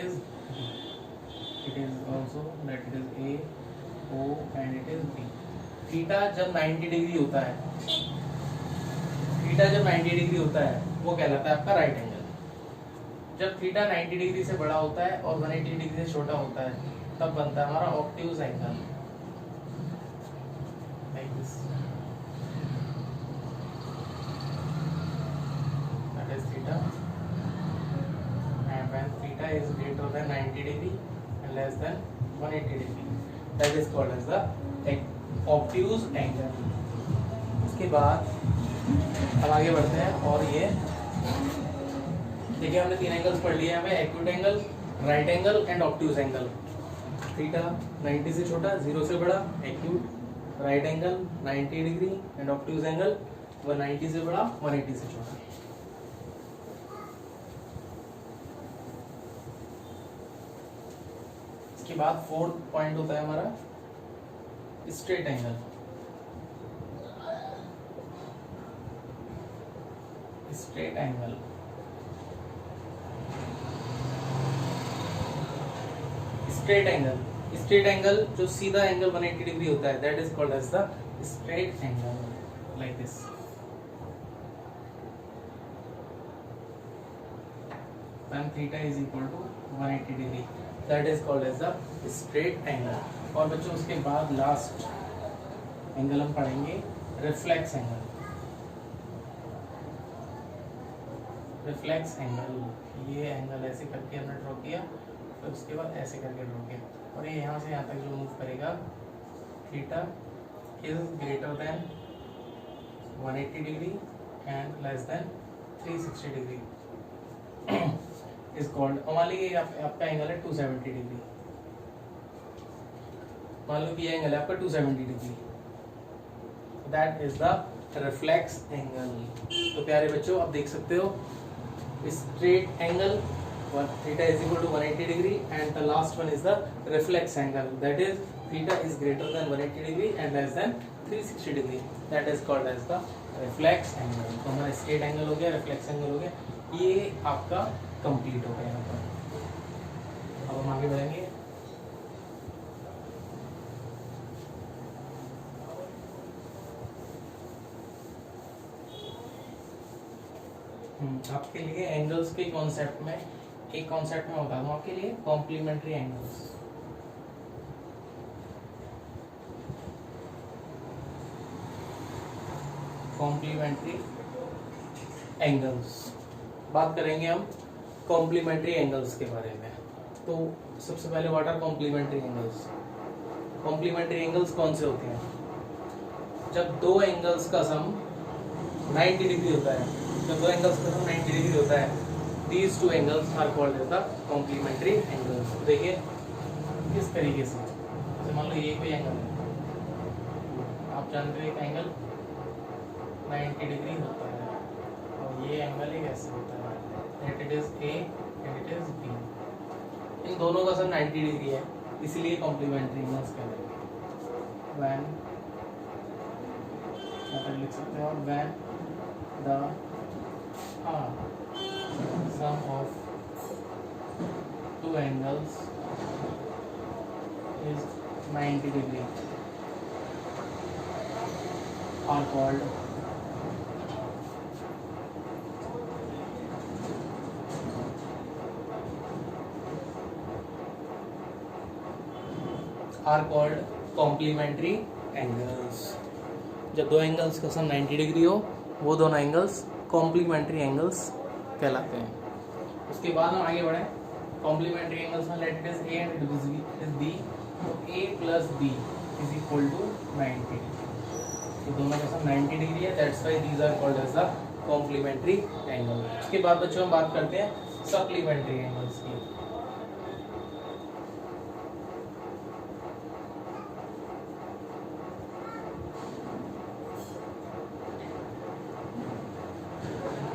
is B. It is also that it is A, O and it is B. Theta जब 90 degree होता है, theta जब 90 degree होता है वो कहलाता है आपका राइट एंगल। जब थीटा 90 डिग्री से बड़ा होता है और 180 डिग्री से छोटा होता है तब बनता है हमारा obtuse angle, like this. That is theta, and when theta is greater than 90 degree and less than 180 degree, that is called as the obtuse angle। उसके बाद हम आगे बढ़ते हैं और ये देखिए हमने तीन एंगल्स पढ़ लिए हैं हमें, acute angle, right angle and obtuse angle. Theta 90 से छोटा, 0 से बड़ा acute, right angle 90 degree and obtuse angle 190 से बड़ा 180 से छोटा। इसके बाद फोर्थ पॉइंट होता है हमारा straight angle. Straight angle straight angle जो सीधा एंगल 180 डिग्री होता है, that is called as the straight angle, like this. When theta is equal to 180 degree, that is called as the straight angle। और बच्चों उसके बाद लास्ट एंगल हम पढ़ेंगे रिफ्लेक्स एंगल। रिफ्लेक्स एंगल, ये एंगल ऐसे करके हमने ड्रॉ किया, फिर उसके बाद ऐसे करके ड्रॉ किया और ये यहाँ से यहाँ तक जो मूव करेगा, theta is greater than 180 degree and less than 360 degree is called. मान लीजिए आपका एंगल है 270 डिग्री, मान लो कि ये एंगल है आपका 270 degree, that is the reflex angle. तो प्यारे बच्चों आप देख सकते हो straight angle theta is equal to 180 degree and the last one is the reflex angle, that is theta is greater than 180 degree and less than 360 degree, that is called as the reflex angle। तो हमारा straight angle हो गया, reflex angle हो गया, ये आपका complete हो गया यहाँ पर। अब हम आगे बढ़ेंगे। आपके लिए एंगल्स के कॉन्सेप्ट में एक कॉन्सेप्ट में बता दूं आपके लिए, कॉम्प्लीमेंट्री एंगल्स। कॉम्प्लीमेंट्री एंगल्स बात करेंगे हम कॉम्प्लीमेंट्री एंगल्स के बारे में। तो सबसे पहले what are complementary angles. Complementary angles कौन से होते हैं? जब दो एंगल्स का सम 90 डिग्री होता है, जब दो एंगल्स का सम 90 डिग्री होता है, these two angles are called as the complementary angles। देखिए किस तरीके से, जैसे मान लो ये कोई एंगल है, आप जानते हो एक एंगल 90 डिग्री होता है और ये एंगल एक ऐसे होता है, that it is A and it is B। इन दोनों का सम 90 डिग्री है, इसलिए कॉम्प्लीमेंट्री एंगल्स कहलाएंगे। when लिख सकते हैं, when the sum of two angles is 90 degree are called complementary angles। जब दो एंगल्स का सम 90 डिग्री हो, वो दोनों एंगल्स कॉम्प्लीमेंट्री एंगल्स कहलाते हैं। उसके बाद हम आगे बढ़े कॉम्प्लीमेंट्री एंगल्स में, let it is A and it is B, तो A plus B is equal to 90। तो दोनों का सम 90 डिग्री है, that's why these are called as the complementary angle. उसके बाद बच्चों हम बात करते हैं सप्लीमेंट्री एंगल्स की।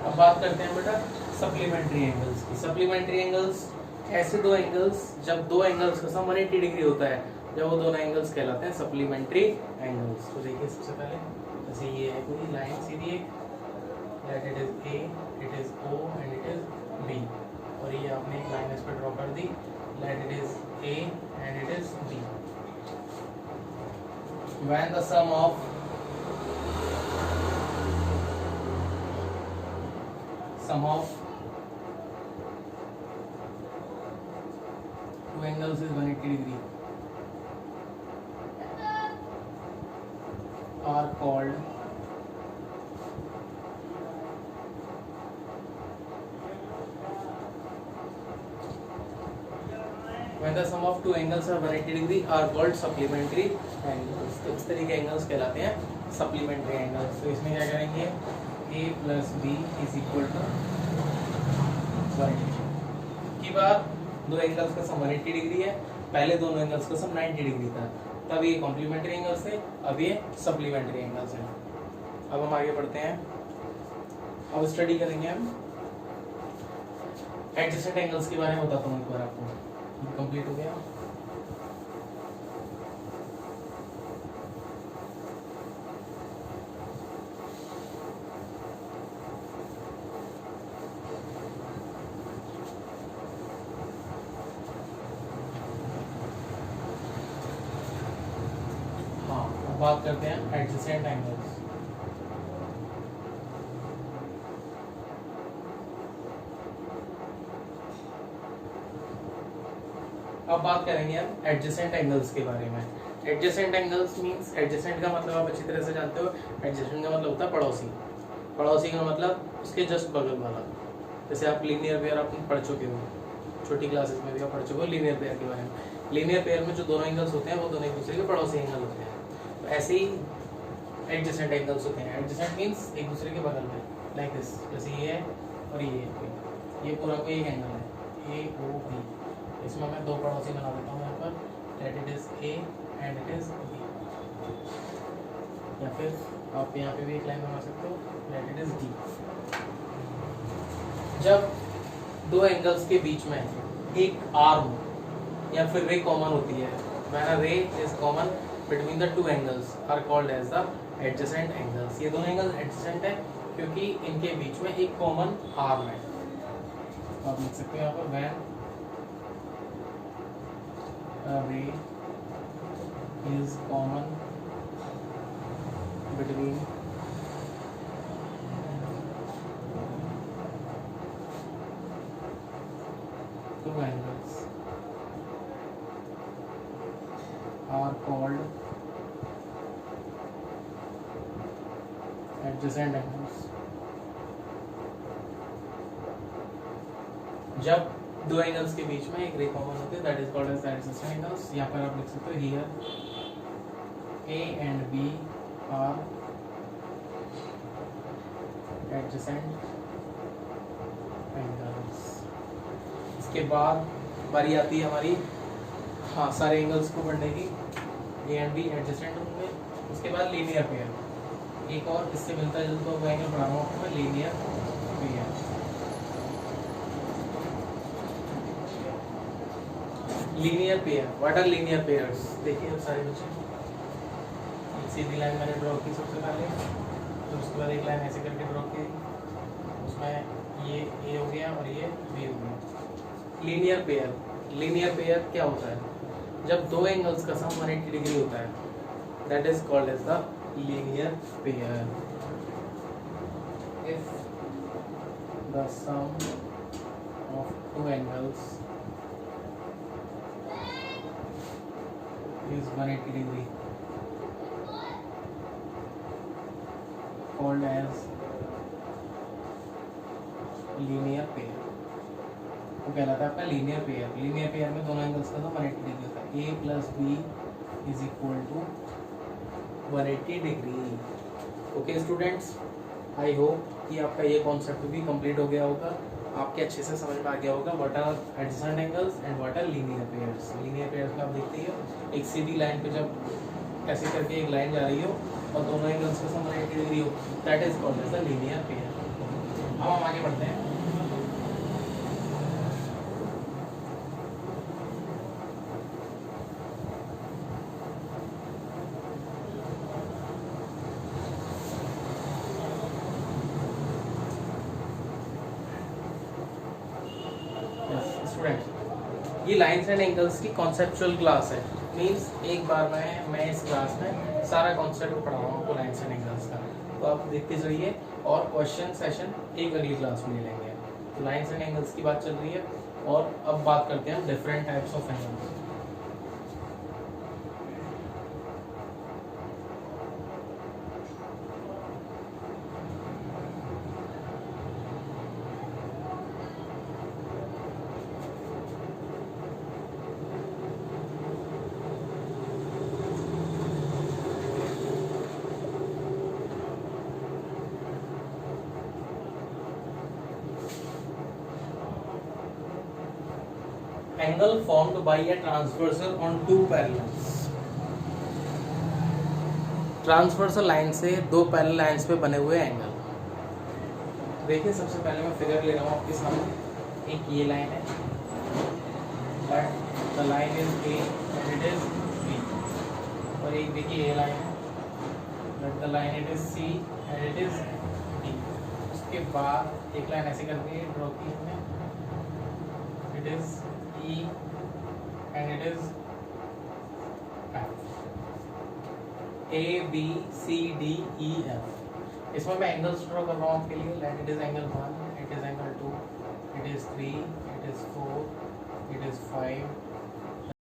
अब बात करते हैं बेटा सप्लीमेंट्री एंगल्स की। सप्लीमेंट्री एंगल्स ऐसे दो एंगल्स, जब दो एंगल्स का सम 180 डिग्री होता है, जब वो दोनों एंगल्स कहलाते हैं सप्लीमेंट्री एंगल्स। तो देखिए सबसे पहले जैसे ये है कोई लाइन सीधी एक, that it is A, it is O and it is B, और ये आपने एक लाइन इस पर ड्रॉ कर दी, let it is A and it is B. When the sum of two angles is 180 degree are called when the sum of two angles are 180 degree are called supplementary angles। तो इस तरह के angles कहलाते हैं supplementary angles. तो इसमें क्या करेंगे, a plus B is equal to 180 की बात। दो एंगल्स का सम 180 डिग्री है, पहले दोनों एंगल्स का सम 90 डिग्री था, तब ये कॉम्प्लीमेंट्री एंगल्स थे, अब ये सप्लीमेंट्री एंगल्स हैं। अब हम आगे बढ़ते हैं, अब स्टडी करेंगे हम एडजेसेंट एंगल्स के बारे में। बताता हूँ एक बार आपको, कंप्लीट हो गया। बात करते हैं एडजेसेंट एंगल्स। अब बात करेंगे हम एडजेसेंट एंगल्स के बारे में। एडजेसेंट एंगल्स मींस, एडजेसेंट का मतलब आप अच्छी तरह से जानते हो, एडजेसेंट का मतलब होता है पड़ोसी। पड़ोसी का मतलब उसके जस्ट बगल वाला। जैसे आप लीनियर पेयर आप पढ़ चुके हो, छोटी क्लासेस में भी आप पढ़ चुके हो लीनियर पेयर के बारे में। लीनियर पेयर में जो दोनों एंगल्स होते हैं वो दोनों एक दूसरे के पड़ोसी एंगल होते हैं। तो ऐसे ही एडजेसेंट एंगल्स होते हैं। एडजेसेंट मींस एक दूसरे के बगल में, लाइक दिस। जैसे ये है और ये पूरा कोई एक एंगल है, ए ओ बी। इसमें मैं दो पड़ोसी बना देता हूँ यहाँ पर, let it is A and it is B. या फिर आप यहाँ पे भी एक लाइन बना सकते हो, लेट इट इज डी। जब दो एंगल्स के बीच में एक आर्म या फिर रे कॉमन होती है, when a ray is common between the two angles are called as the adjacent angles. ये दोनों एंगल एडजेसेंट है क्योंकि इनके बीच में एक कॉमन आर्म है। आप लिख सकते हो यहाँ पर, when a ray is common between two angles are called adjacent angles। जब दो एंगल्स के बीच में एक रे कॉमन होते हैं, that is called as adjacent angles. यहाँ पर आप लिख सकते हो, here A and B are adjacent angles. इसके बाद बारी आती है हमारी सारे एंगल्स को पढ़ने की। ए एंड बी एडजेसेंट होंगे। उसके बाद लीनियर पेयर, एक और इससे मिलता जुलता हुआ एंगल पढ़ा रहा हूँ आपको मैं, linear pair. Linear pair, what are linear pairs? देखिए अब सारे बच्चे, एक सीधी लाइन मैंने ड्रॉ की सबसे पहले, तो उसके बाद एक लाइन ऐसे करके ड्रॉ की, उसमें ये ए हो गया और ये बी हो गया। लीनियर पेयर, लीनियर पेयर क्या होता है? जब दो एंगल्स का सम 180 डिग्री होता है, that is called as the linear pair. If the sum of two angles is 180 degree called as linear pair। वो कहलाता है आपका लीनियर पेयर। लीनियर पेयर में दोनों एंगल्स का तो 180 डिग्री होता है। A plus B is equal to 180 degree. Okay students, I hope कि आपका ये कॉन्सेप्ट भी कंप्लीट हो गया होगा, आपके अच्छे से समझ में आ गया होगा what are adjacent angles and what are linear pairs. Linear pairs में आप देखते ही हो, एक सीधी लाइन पे जब ऐसे करके एक लाइन जा रही हो और दोनों एंगल्स का सम 180 डिग्री हो, that is called as the linear pair. अब हम आगे बढ़ते हैं। ये लाइंस एंड एंगल्स की कॉन्सेप्चुअल क्लास है। मींस एक बार मैं इस क्लास में सारा कॉन्सेप्ट पढ़ा रहा हूँ आपको लाइंस एंड एंगल्स का, तो आप देखते जाइए और क्वेश्चन सेशन एक अगली क्लास में ले लेंगे। तो लाइंस एंड एंगल्स की बात चल रही है और अब बात करते हैं different types of angles. Angle formed by a transversal on two parallels। Transversal line से दो पैरेलल लाइंस पे बने हुए एंगल। देखिए सबसे पहले मैं फिगर ले रहा हूँ आपके सामने। एक ये लाइन है, but the line is A and it is B, और एक देखिए ये लाइन है, but the line it is C and it is D. उसके बाद एक लाइन ऐसे करके ड्रॉ की हमने, it is E and it is F। A B C D E F। इसमें मैं एंगल्स ड्रॉ कर रहा हूँ आपके लिए। Late it is angle 1, it is angle 2, it is 3, it is 4, it is 5,